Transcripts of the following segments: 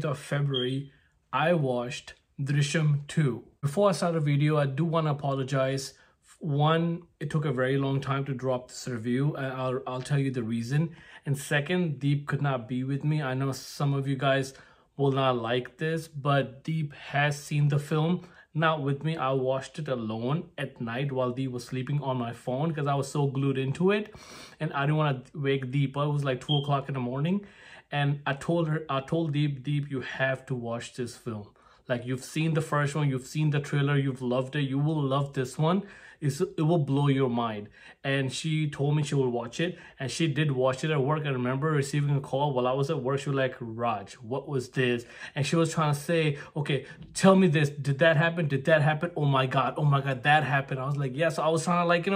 20th of February, I watched Drishyam 2. Before I start the video, I do want to apologize. One, it took a very long time to drop this review, and I'll tell you the reason. And second, Deep could not be with me. I know some of you guys will not like this, but Deep has seen the film. Not with me. I watched it alone at night while Deep was sleeping on my phone because I was so glued into it, and I didn't want to wake Deep up. It was like 2 o'clock in the morning, and I told Deep, you have to watch this film. Like, you've seen the first one, you've seen the trailer, you've loved it, you will love this one. It will blow your mind. And she told me she will watch it, and she did watch it at work. I remember receiving a call while I was at work. She was like, Raj, what was this? And she was trying to say, okay, tell me this. Did that happen? Did that happen? Oh my God, that happened. I was like, yeah. So I was trying to, like,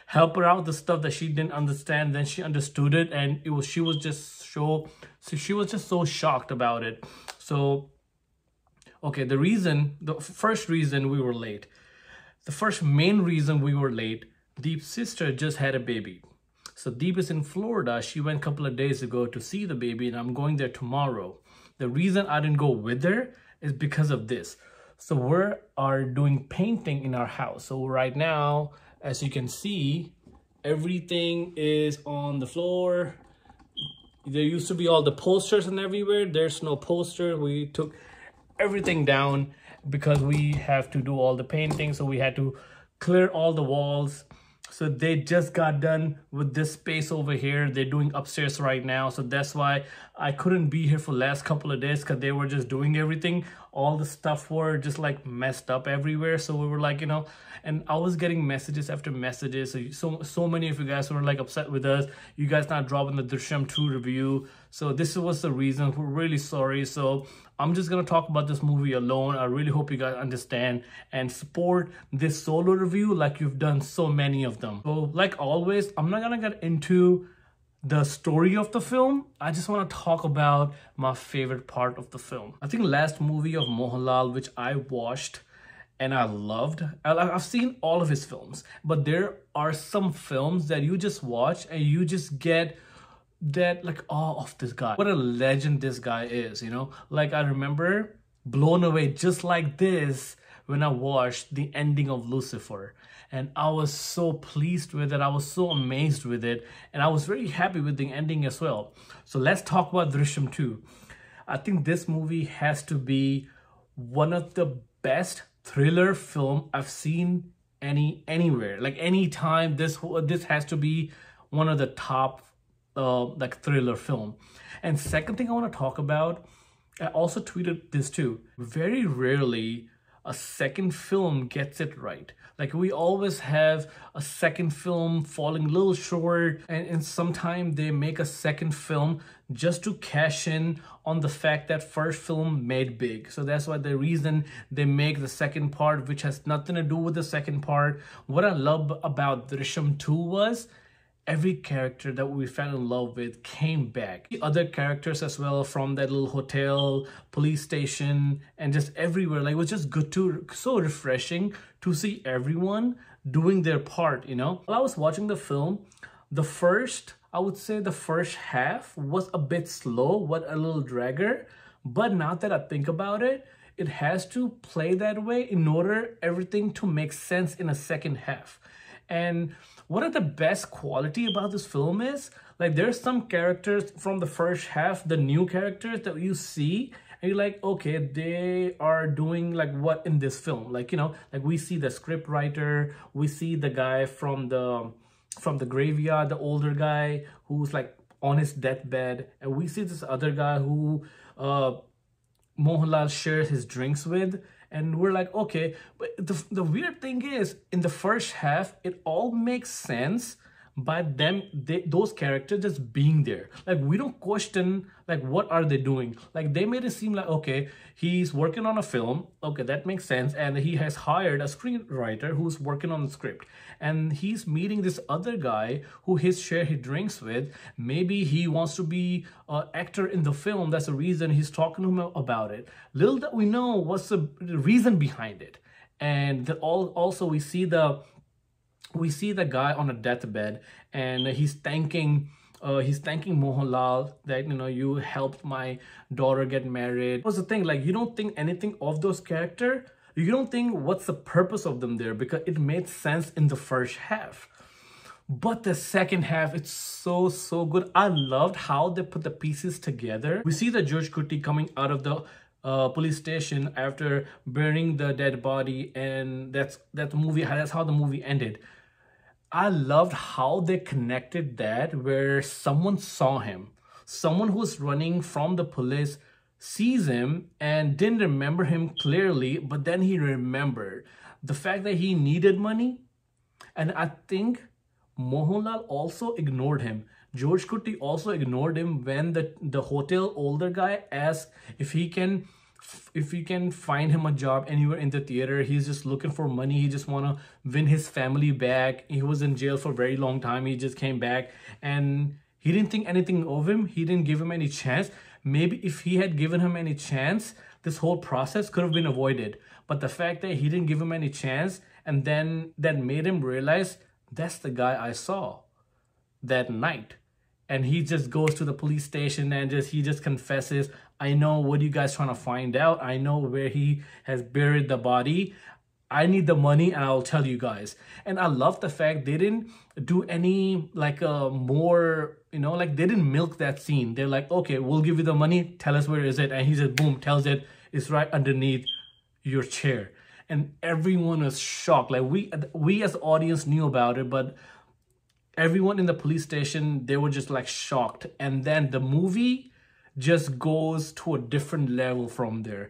help her out with the stuff that she didn't understand. Then she understood it, and she was just so shocked about it. So, okay, the first reason we were late. The first main reason we were late, Deep's sister just had a baby. So Deep is in Florida. She went a couple of days ago to see the baby, and I'm going there tomorrow. The reason I didn't go with her is because of this. So we are doing painting in our house. So right now, as you can see, everything is on the floor. There used to be all the posters and everywhere. There's no poster. We took everything down because we have to do all the painting, so we had to clear all the walls. So they just got done with this space over here. They're doing upstairs right now, so that's why I couldn't be here for the last couple of days, because they were just doing everything. All the stuff were just like messed up everywhere, so we were like, and I was getting messages after messages. So many of you guys were like upset with us, you guys not dropping the Drishyam 2 review. So this was the reason. We're really sorry. So I'm just gonna talk about this movie alone. I really hope you guys understand and support this solo review like you've done so many of them. So like always, I'm not gonna get into the story of the film. I just want to talk about my favorite part of the film. I think last movie of Mohanlal, which I watched and I loved. I've seen all of his films, but there are some films that you just watch and you just get that like awe of this guy. What a legend this guy is, Like, I remember blown away just like this when I watched the ending of Lucifer. And I was so pleased with it. I was so amazed with it. And I was very happy with the ending as well. So let's talk about Drishyam 2. I think this movie has to be one of the best thriller film I've seen anywhere. Like, anytime, this has to be one of the top like thriller film. And second thing I want to talk about, I also tweeted this too. Very rarely a second film gets it right. Like, we always have a second film falling a little short, and sometimes they make a second film just to cash in on the fact that first film made big. So that's why the reason they make the second part, which has nothing to do with the second part. What I love about Drishyam 2 was every character that we fell in love with came back. The other characters as well, from that little hotel, police station, and just everywhere. Like, it was just good so refreshing to see everyone doing their part, While I was watching the film, I would say the first half was a bit slow, a little dragger. But now that I think about it, it has to play that way in order everything to make sense in a second half. And one of the best quality about this film is, like, there's some characters from the first half, the new characters that you see, and you're like, okay, they are doing like what in this film? Like, like we see the script writer, we see the guy from the graveyard, the older guy who's like on his deathbed, and we see this other guy who Mohanlal shares his drinks with. And we're like, okay, but the weird thing is, in the first half, it all makes sense by those characters just being there. Like, we don't question, like, what are they doing? Like, they made it seem like, okay, he's working on a film. Okay, that makes sense. And he has hired a screenwriter who's working on the script. And he's meeting this other guy who he drinks with. Maybe he wants to be an actor in the film. That's the reason he's talking to him about it. Little that we know what's the reason behind it. And also we see the guy on a deathbed, and he's thanking he's thanking Mohanlal that, you helped my daughter get married. What's the thing? Like, you don't think anything of those characters. You don't think what's the purpose of them there, because it made sense in the first half. But the second half, it's so good. I loved how they put the pieces together. We see the George Kuti coming out of the police station after burying the dead body, and that's how the movie ended. I loved how they connected that, where someone saw him. Someone who's running from the police sees him and didn't remember him clearly, but then he remembered the fact that he needed money. And I think Mohanlal also ignored him. George Kuti also ignored him when the hotel older guy asked if he can find him a job anywhere in the theater. He's just looking for money. He just want to win his family back. He was in jail for a very long time. He just came back and he didn't think anything of him. He didn't give him any chance. Maybe if he had given him any chance, this whole process could have been avoided. But the fact that he didn't give him any chance, and then that made him realize, that's the guy I saw that night. And he just goes to the police station and he just confesses, I know what you guys trying to find out. I know where he has buried the body. I need the money and I'll tell you guys. And I love the fact they didn't do any more, they didn't milk that scene. They're like, okay, we'll give you the money. Tell us where is it. And he just boom, tells it. It's right underneath your chair. And everyone was shocked. Like we as audience knew about it, but everyone in the police station, they were just like shocked. And then the movie just goes to a different level from there.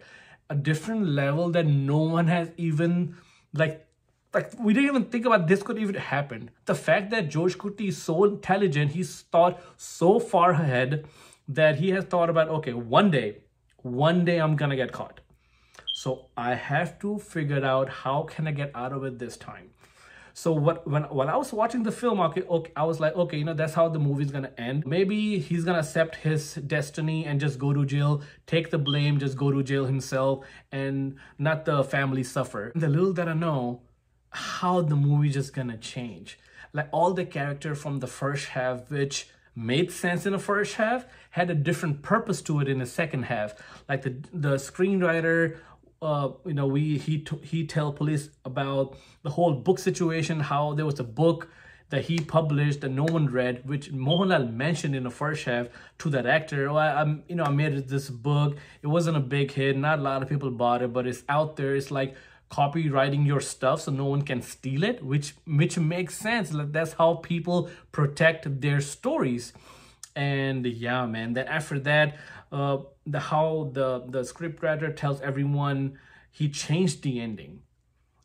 A different level that no one has even, like we didn't even think about this could even happen. The fact that George Kuti is so intelligent, he's thought so far ahead that he has thought about, okay, one day I'm gonna get caught. So I have to figure out how can I get out of it this time. So when I was watching the film, okay, I was like, okay, that's how the movie's gonna end. Maybe he's gonna accept his destiny and just go to jail, take the blame, just go to jail himself, and not the family suffer. The little that I know, how the movie just gonna change. Like all the character from the first half, which made sense in the first half, had a different purpose to it in the second half. Like the screenwriter, he tell police about the whole book situation, how there was a book that he published that no one read, which Mohanlal mentioned in the first half to that actor. Oh, I made this book. It wasn't a big hit. Not a lot of people bought it, but it's out there. It's like copywriting your stuff so no one can steal it, which makes sense. Like that's how people protect their stories. And yeah, man, then after that, the scriptwriter tells everyone he changed the ending.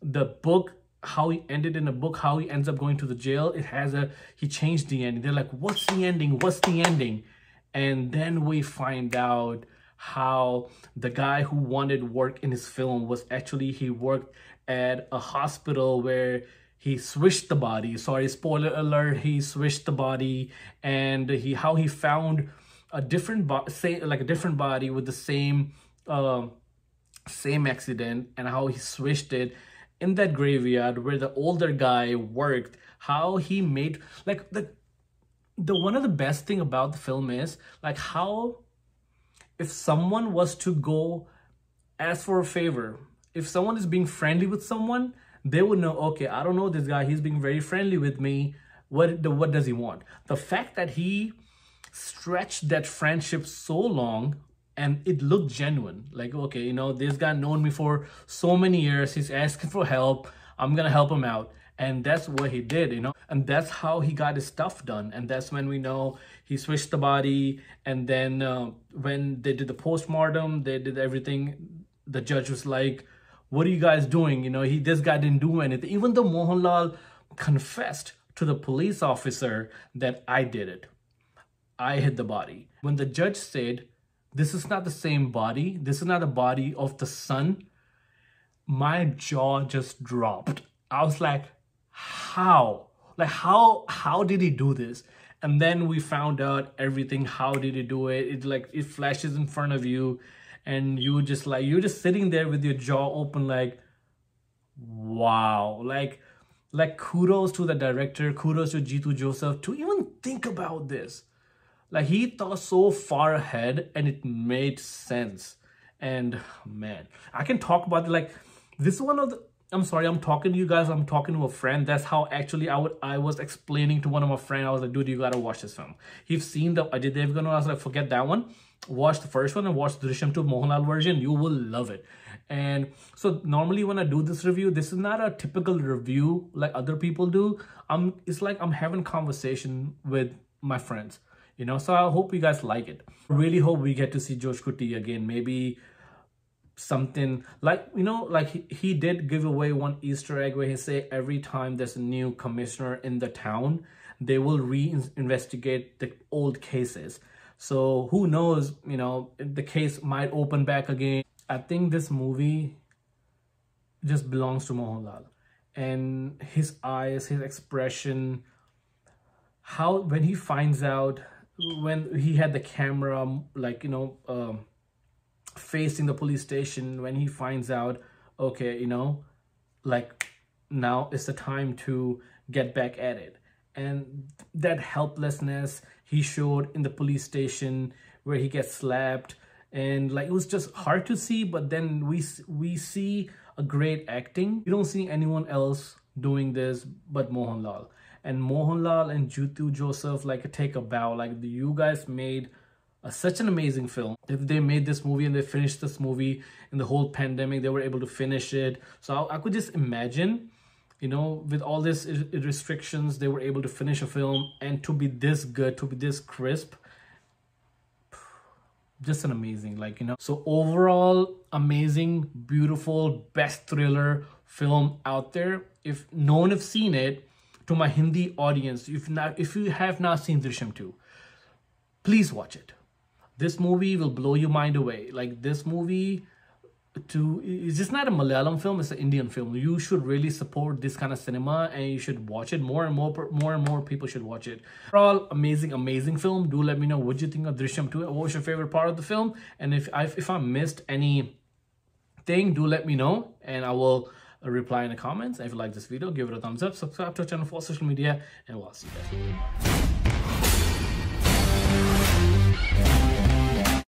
The book, how he ended in the book, how he ends up going to the jail, he changed the ending. They're like, what's the ending? What's the ending? And then we find out how the guy who wanted work in his film was actually, he worked at a hospital where he switched the body. Sorry, spoiler alert, he switched the body, and how he found a different body with the same accident, and how he switched it in that graveyard where the older guy worked. How he made the one of the best thing about the film is like how if someone was to go ask for a favor, if someone is being friendly with someone, they would know, okay, I don't know this guy, he's being very friendly with me. What does he want? The fact that he stretched that friendship so long and it looked genuine. Like, okay, this guy known me for so many years. He's asking for help. I'm going to help him out. And that's what he did, and that's how he got his stuff done. And that's when we know he switched the body. And then when they did the postmortem, they did everything. The judge was like, what are you guys doing? This guy didn't do anything. Even though Mohanlal confessed to the police officer that I did it. I hid the body. When the judge said, this is not the same body, this is not the body of the son, my jaw just dropped. I was like, how? Like, how did he do this? And then we found out everything. How did he do it? It flashes in front of you, and you're just sitting there with your jaw open, like, wow. Like kudos to the director, kudos to Jeethu Joseph to even think about this. Like he thought so far ahead and it made sense. And man, I can talk about it like this is one of the, I'm sorry, I'm talking to you guys, I'm talking to a friend. That's how actually I was explaining to one of my friends. I was like, dude, you gotta watch this film. He's seen the Ajay Devgan. I was like, forget that one. Watch the first one and watch the Drishyam 2 Mohanlal version. You will love it. And so normally when I do this review, this is not a typical review like other people do. It's like I'm having conversation with my friends, you know. So I hope you guys like it. I really hope we get to see Josh Kutty again. Maybe something like, you know, like he did give away one Easter egg where he say every time there's a new commissioner in the town, they will re-investigate the old cases. So who knows, you know, the case might open back again. I think this movie just belongs to Mohanlal, and his eyes, his expression, how when he finds out, when he had the camera, like, you know, facing the police station, when he finds out, okay, you know, like now is the time to get back at it. And that helplessness he showed in the police station where he gets slapped, and like it was just hard to see, but then we see a great acting. We don't see anyone else doing this but Mohanlal. And Mohanlal and Jeethu Joseph, like, take a bow. Like, you guys made such an amazing film. If they made this movie and they finished this movie in the whole pandemic, they were able to finish it. So I could just imagine, you know, with all these restrictions, they were able to finish a film and to be this good, to be this crisp. Just an amazing, like, you know. So overall, amazing, beautiful, best thriller film out there. If no one have seen it, to my Hindi audience, if you have not seen Drishyam 2, please watch it. This movie will blow your mind away. Like, this movie it's just not a Malayalam film, it's an Indian film. You should really support this kind of cinema and you should watch it. More and more people should watch it. Overall, amazing film. Do let me know what you think of Drishyam 2. What was your favorite part of the film? And if I missed anything, do let me know and I will reply in the comments. And if you like this video, give it a thumbs up, subscribe to our channel for social media, and we'll see you guys.